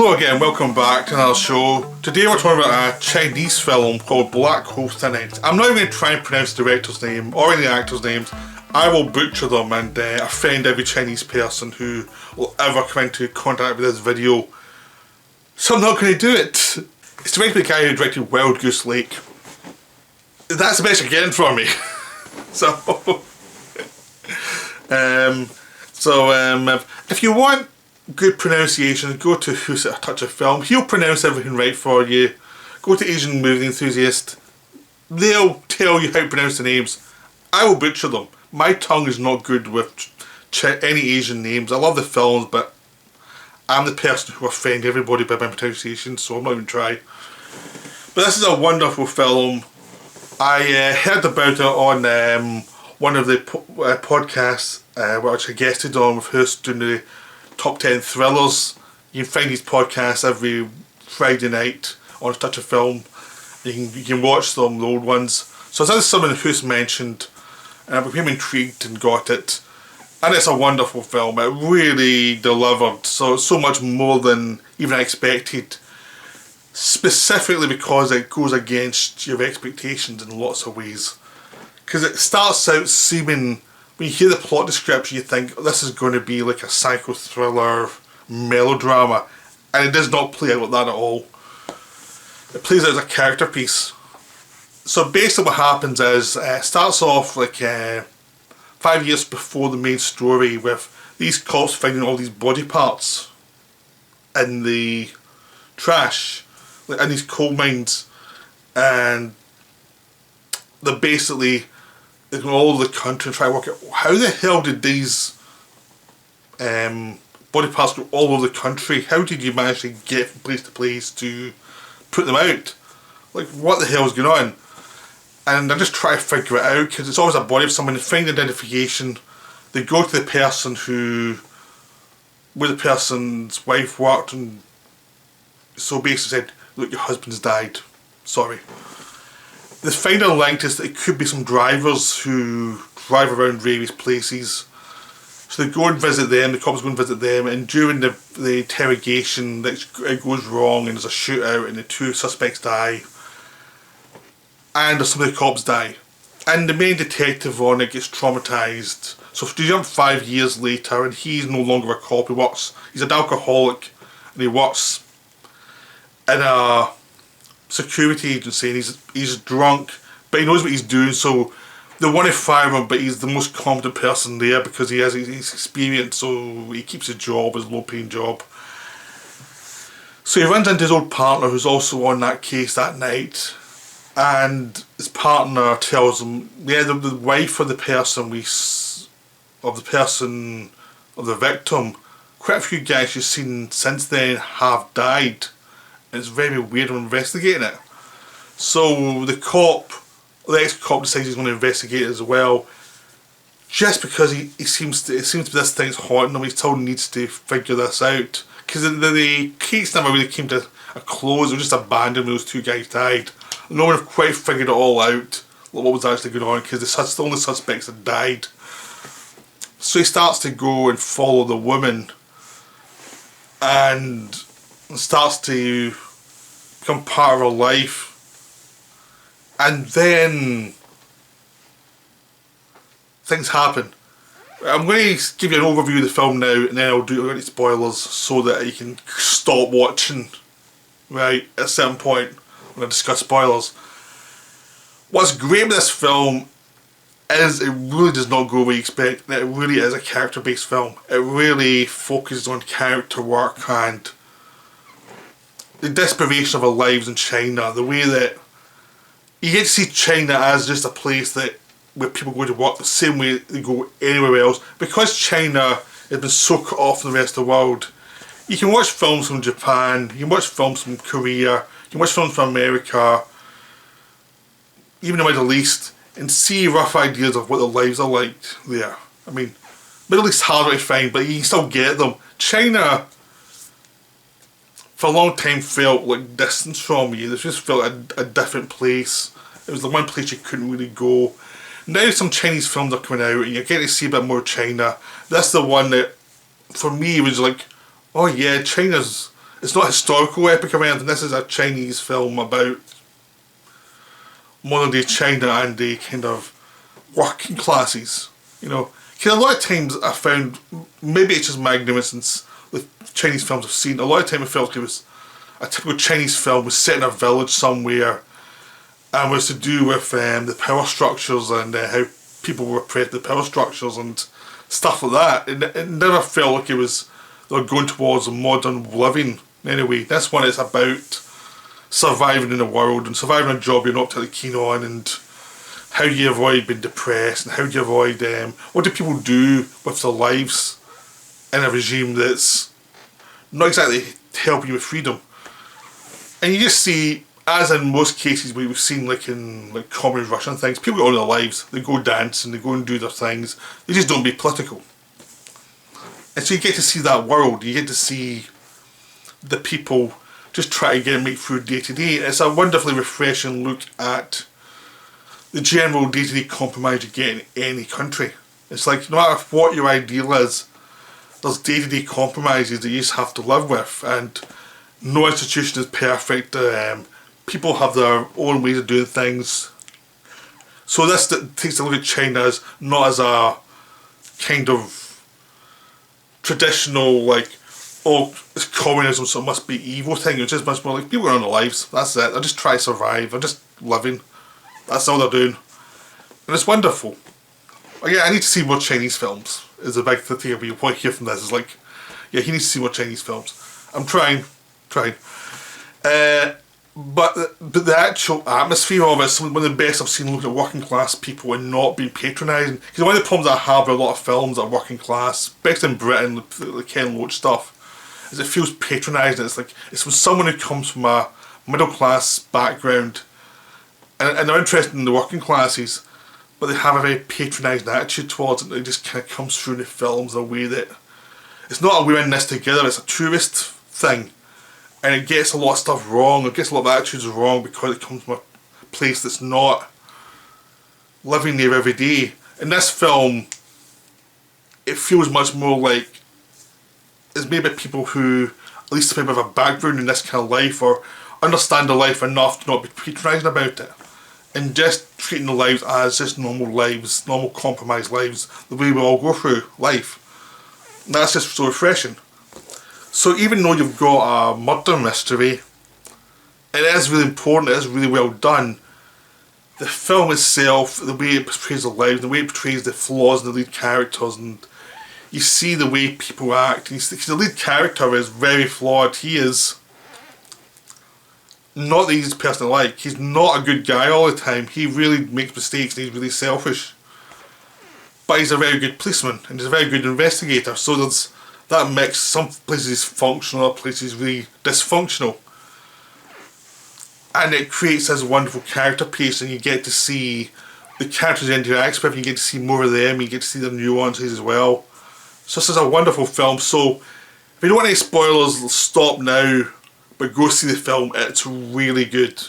Hello again, welcome back to another show. Today we're talking about a Chinese film called Black Hole Tonight. I'm not even going to try and pronounce the director's name or any actors' names. I will butcher them and offend every Chinese person who will ever come into contact with this video. So I'm not going to do it. It's directed by the guy who directed Wild Goose Lake. That's the best you're getting from me. If you want good pronunciation, go to Who's It A Touch of Film. He'll pronounce everything right for you. Go to Asian Movie Enthusiast. They'll tell you how to pronounce the names. I will butcher them. My tongue is not good with any Asian names. I love the films, but I'm the person who offends everybody by my pronunciation, so I'm not even trying. But this is a wonderful film. I heard about it on one of the podcasts which I guested on with Who's doing the Top 10 Thrillers. You can find these podcasts every Friday night on A Touch of Film. You can watch them, the old ones. So this is something Who's mentioned, and I became intrigued and got it. And it's a wonderful film. It really delivered so much more than even I expected. Specifically because it goes against your expectations in lots of ways. Because it starts out seeming, when you hear the plot description, you think this is going to be like a psycho thriller melodrama, and it does not play out like that at all. It plays out as a character piece. So basically what happens is, it starts off like 5 years before the main story, with these cops finding all these body parts in the trash, like in these coal mines, and they're basically in all over the country and try to work out how the hell did these body parts go all over the country. How did you manage to get from place to place to put them out? Like, what the hell is going on? And I just try to figure it out, because it's always a body of someone. They find identification, they go to the person where the person's wife worked, and so basically said, look, your husband's died, sorry. The final link is that it could be some drivers who drive around various places. So they go and visit them, the cops go and visit them, and during the interrogation it goes wrong and there's a shootout and the two suspects die. And some of the cops die. And the main detective on it gets traumatised. So if you jump 5 years later and he's no longer a cop, he's an alcoholic and he works in a security agency, and he's drunk, but he knows what he's doing, so they want to fire him, but he's the most competent person there because he has his experience, so he keeps his job, his low paying job. So he runs into his old partner who's also on that case that night, and his partner tells him, yeah, the wife of the victim, quite a few guys you've seen since then have died. It's very weird when investigating it. So the ex-cop decides he's going to investigate it as well, just because it seems to be this thing's haunting him. He still needs to figure this out, because the case never really came to a close. It was just abandoned when those two guys died. No one have quite figured it all out, what was actually going on, because the only suspects had died. So he starts to go and follow the woman, and starts to become part of her life, and then things happen. I'm going to give you an overview of the film now, and then I'll do any spoilers so that you can stop watching right at a certain point when I discuss spoilers. What's great with this film is it really does not go where you expect. It really is a character based film. It really focuses on character work and the desperation of our lives in China, the way that you get to see China as just a place where people go to work the same way they go anywhere else. Because China has been so cut off from the rest of the world, you can watch films from Japan, you can watch films from Korea, you can watch films from America, even the Middle East, and see rough ideas of what their lives are like there. I mean, Middle East's harder to find, but you can still get them. China, for a long time, felt like distance from you. It just felt a different place. It was the one place you couldn't really go. Now some Chinese films are coming out and you're getting to see a bit more China. That's the one that, for me, was like, oh yeah, China's It's not a historical epic or anything. This is a Chinese film about modern day China and the kind of working classes. You know, because a lot of times I found, maybe it's just my ignorance with Chinese films I've seen, a lot of time I felt it was a typical Chinese film was set in a village somewhere and was to do with the power structures and how people were oppressed the power structures and stuff like that. It never felt like they were going towards a modern living in any way. This one is about surviving in the world and surviving a job you're not particularly keen on, and how you avoid being depressed, and how do you avoid what do people do with their lives in a regime that's not exactly helping you with freedom. And you just see, as in most cases we've seen, like in like communist Russia and things, people go on their lives, they go dance and they go and do their things, they just don't be political. And so you get to see that world, you get to see the people just try to make food day to day. It's a wonderfully refreshing look at the general day to day compromise you get in any country. It's like, no matter what your ideal is, there's day to day compromises that you just have to live with, and no institution is perfect. People have their own ways of doing things. So this takes a look at China as not as a kind of traditional, like, oh, it's communism so it must be evil thing. It's just much more like people are on their lives, that's it. They're just trying to survive, they're just living. That's all they're doing. And it's wonderful. Again, I need to see more Chinese films, is a big thing you want to hear from this. Is like, yeah, he needs to see more Chinese films. I'm trying. But the actual atmosphere of it is one of the best I've seen looking at working class people and not being patronising. Because one of the problems I have with a lot of films that are working class, especially in Britain, the Ken Loach stuff, is it feels patronising. It's like, it's from someone who comes from a middle class background and they're interested in the working classes, but they have a very patronising attitude towards it. It just kind of comes through in the films in a way that it's not a we're in this together, it's a tourist thing. And it gets a lot of stuff wrong, it gets a lot of attitudes wrong because it comes from a place that's not living there every day. In this film, it feels much more like it's made by people who at least have a background in this kind of life or understand the life enough to not be patronising about it. And just treating the lives as just normal lives, normal compromised lives, the way we all go through life. And that's just so refreshing. So even though you've got a murder mystery, it is really important, it is really well done. The film itself, the way it portrays the lives, the way it portrays the flaws in the lead characters, and you see the way people act. And the lead character is very flawed. He is not the easiest person to like. He's not a good guy all the time. He really makes mistakes and he's really selfish. But he's a very good policeman and he's a very good investigator. So there's that mix. Some places he's functional, other places he's really dysfunctional. And it creates this wonderful character piece, and you get to see the characters he interacts with, you get to see more of them, you get to see their nuances as well. So this is a wonderful film. So if you don't want any spoilers, stop now. But go see the film, it's really good.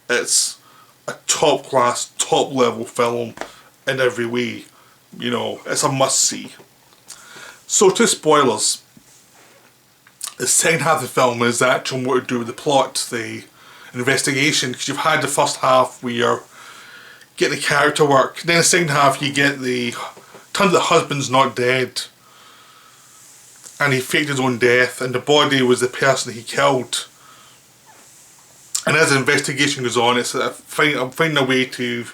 It's a top class, top level film in every way. You know, it's a must see. So to spoilers, the second half of the film is actually more to do with the plot, the investigation, because you've had the first half where you're getting the character work. Then the second half you get turns out the husband's not dead and he faked his own death and the body was the person he killed. And as the investigation goes on, I'm finding a way to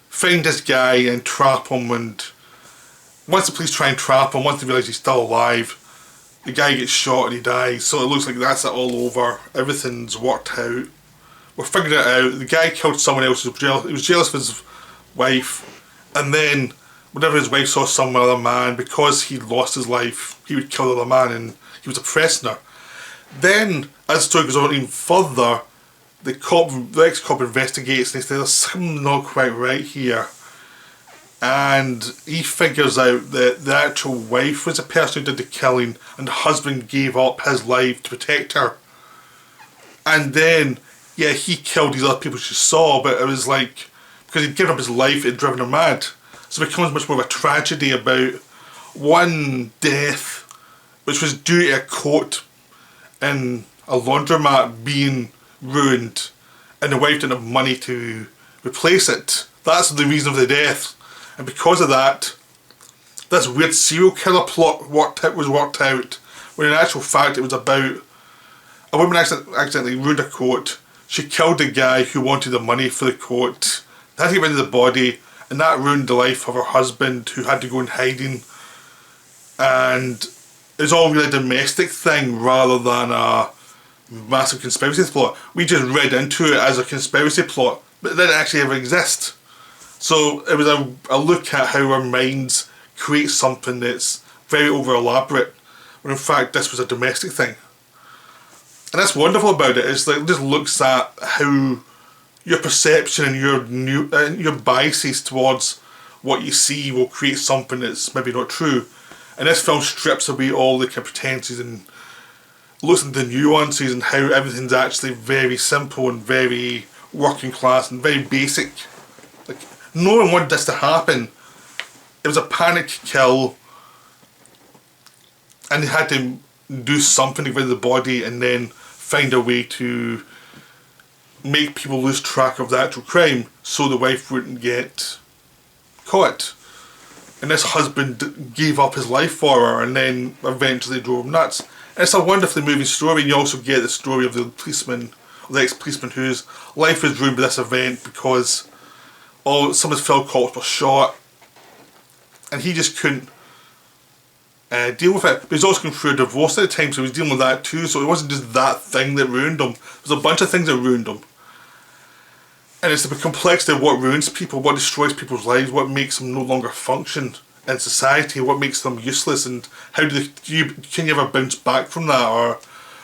find this guy and trap him, and once the police try and trap him, once they realise he's still alive, the guy gets shot and he dies. So it looks like that's it all over. Everything's worked out. We're figuring it out. The guy killed someone else. He was jealous of his wife, and then whenever his wife saw some other man, because he'd lost his life, he would kill the other man, and he was oppressing her. Then, as the story goes on even further, the ex-cop investigates and he says there's something not quite right here, and he figures out that the actual wife was the person who did the killing and the husband gave up his life to protect her. And then, yeah, he killed these other people she saw, but it was like, because he'd given up his life, it had driven her mad. So it becomes much more of a tragedy about one death which was due to a court in a laundromat being ruined and the wife didn't have money to replace it. That's the reason of the death. And because of that, this weird serial killer plot was worked out, when in actual fact it was about a woman accidentally ruined a coat. She killed the guy who wanted the money for the coat. They had to get rid of the body, and that ruined the life of her husband, who had to go in hiding. And it's all really a domestic thing rather than a massive conspiracy plot. We just read into it as a conspiracy plot, but it didn't actually ever exist. So it was a look at how our minds create something that's very over elaborate, when in fact this was a domestic thing. And that's wonderful about it. It's like it just looks at how your perception and your biases towards what you see will create something that's maybe not true. And this film strips away all the pretenses and looks into the nuances and how everything's actually very simple and very working class and very basic. Like, no one wanted this to happen. It was a panic kill, and they had to do something to get rid of the body and then find a way to make people lose track of the actual crime so the wife wouldn't get caught. And this husband gave up his life for her and then eventually drove him nuts. And it's a wonderfully moving story, and you also get the story of the policeman, the ex-policeman whose life was ruined by this event because some of his fellow cops were shot and he just couldn't deal with it. But he's also going through a divorce at the time, so he was dealing with that too, so it wasn't just that thing that ruined him. There's a bunch of things that ruined him. And it's the complexity of what ruins people, what destroys people's lives, what makes them no longer function in society, what makes them useless, and how can you ever bounce back from that,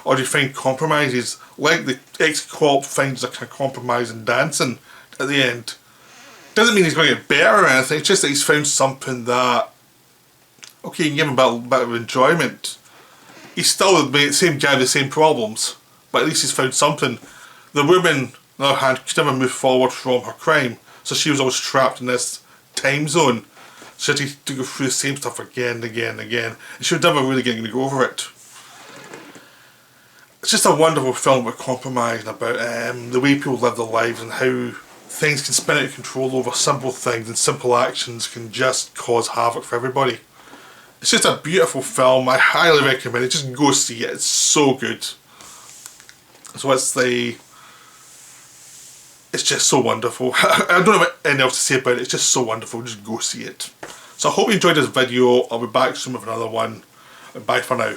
or do you find compromises? Like the ex-cop finds a kind of compromise in dancing at the end. Doesn't mean he's going to get better or anything, it's just that he's found something that, okay, you can give him a bit of enjoyment. He's still the same guy with the same problems, but at least he's found something. The woman, on the other hand, could never move forward from her crime, so she was always trapped in this time zone. She had to go through the same stuff again and again and again, and she was never really getting to go over it. It's just a wonderful film about compromise and about the way people live their lives and how things can spin out of control over simple things, and simple actions can just cause havoc for everybody. It's just a beautiful film. I highly recommend it. Just go see it. It's so good. So it's just so wonderful. I don't have anything else to say about it. It's just so wonderful. Just go see it. So I hope you enjoyed this video. I'll be back soon with another one. Bye for now.